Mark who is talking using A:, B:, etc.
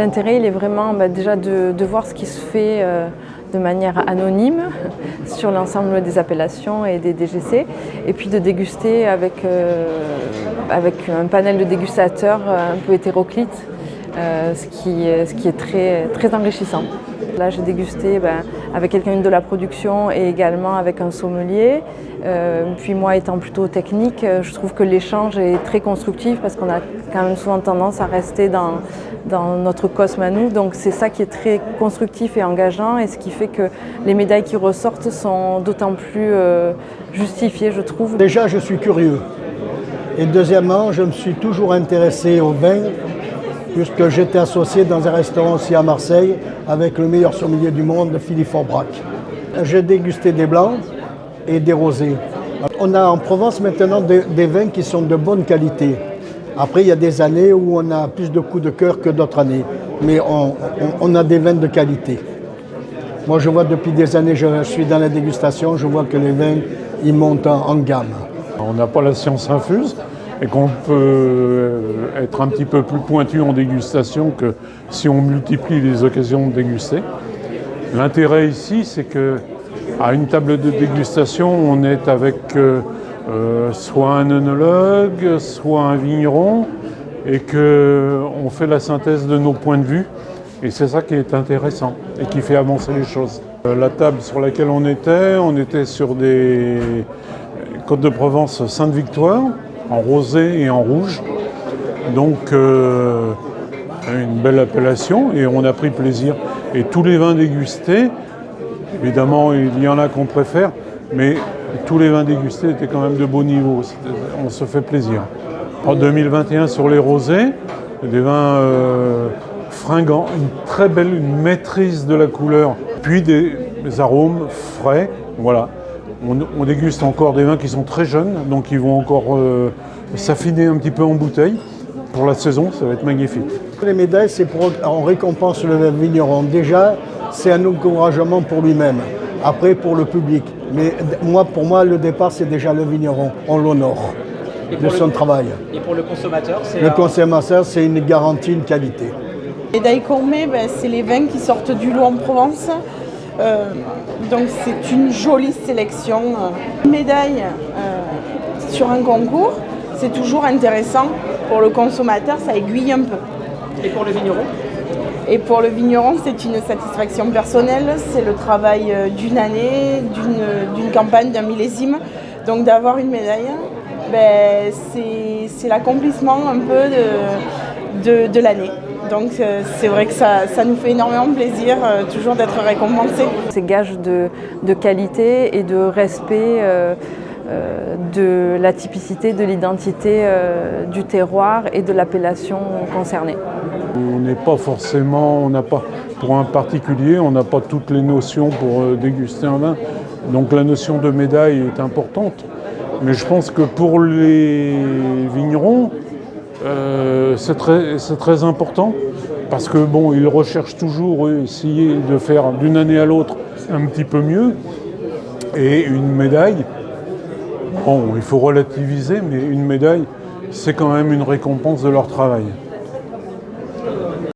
A: L'intérêt, il est vraiment déjà de voir ce qui se fait de manière anonyme sur l'ensemble des appellations et des DGC, et puis de déguster avec un panel de dégustateurs un peu hétéroclite, ce qui est très, très enrichissant. Là, j'ai dégusté avec quelqu'un de la production et également avec un sommelier. Puis moi, étant plutôt technique, je trouve que l'échange est très constructif parce qu'on a quand même souvent tendance à rester dans notre cosme à nous. Donc c'est ça qui est très constructif et engageant, et ce qui fait que les médailles qui ressortent sont d'autant plus justifiées, je trouve.
B: Déjà, je suis curieux. Et deuxièmement, je me suis toujours intéressé au vin, puisque j'étais associé dans un restaurant aussi à Marseille avec le meilleur sommelier du monde, Philippe Forbrac. J'ai dégusté des blancs et des rosés. On a en Provence maintenant des vins qui sont de bonne qualité. Après, il y a des années où on a plus de coups de cœur que d'autres années, mais on a des vins de qualité. Moi, je vois depuis des années, je suis dans la dégustation, je vois que les vins, ils montent en gamme.
C: On n'a pas la science infuse et qu'on peut être un petit peu plus pointu en dégustation que si on multiplie les occasions de déguster. L'intérêt ici, c'est qu'à une table de dégustation, on est avec soit un œnologue, soit un vigneron, et qu'on fait la synthèse de nos points de vue. Et c'est ça qui est intéressant et qui fait avancer les choses. La table sur laquelle on était sur des Côtes de Provence Sainte-Victoire, en rosé et en rouge. Donc une belle appellation, et on a pris plaisir. Et tous les vins dégustés, évidemment il y en a qu'on préfère, mais tous les vins dégustés étaient quand même de beau niveau. On se fait plaisir. En 2021 sur les rosés, des vins fringants, une maîtrise de la couleur, puis des arômes frais. Voilà. On déguste encore des vins qui sont très jeunes, donc ils vont encore s'affiner un petit peu en bouteille. Pour la saison, ça va être magnifique.
B: Les médailles, c'est on récompense le vigneron. Déjà, c'est un encouragement pour lui-même. Après, pour le public. Mais pour moi, le départ, c'est déjà le vigneron. On l'honore de son travail.
D: Et pour le consommateur,
B: le consommateur, c'est une garantie, une qualité.
E: Les médailles Cormet, c'est les vins qui sortent du lot en Provence. Donc c'est une jolie sélection. Une médaille sur un concours, c'est toujours intéressant. Pour le consommateur, ça aiguille un peu.
D: Et pour le vigneron ?
E: Et pour le vigneron, c'est une satisfaction personnelle. C'est le travail d'une année, d'une campagne, d'un millésime. Donc d'avoir une médaille, c'est l'accomplissement un peu de l'année. Donc c'est vrai que ça nous fait énormément plaisir toujours d'être récompensés.
A: C'est gage de qualité et de respect de la typicité, de l'identité du terroir et de l'appellation concernée.
C: On n'a pas, pour un particulier, on n'a pas toutes les notions pour déguster un vin. Donc la notion de médaille est importante. Mais je pense que pour les vignerons, c'est très important, parce que ils recherchent toujours essayer de faire d'une année à l'autre un petit peu mieux. Et une médaille, il faut relativiser, mais une médaille, c'est quand même une récompense de leur travail.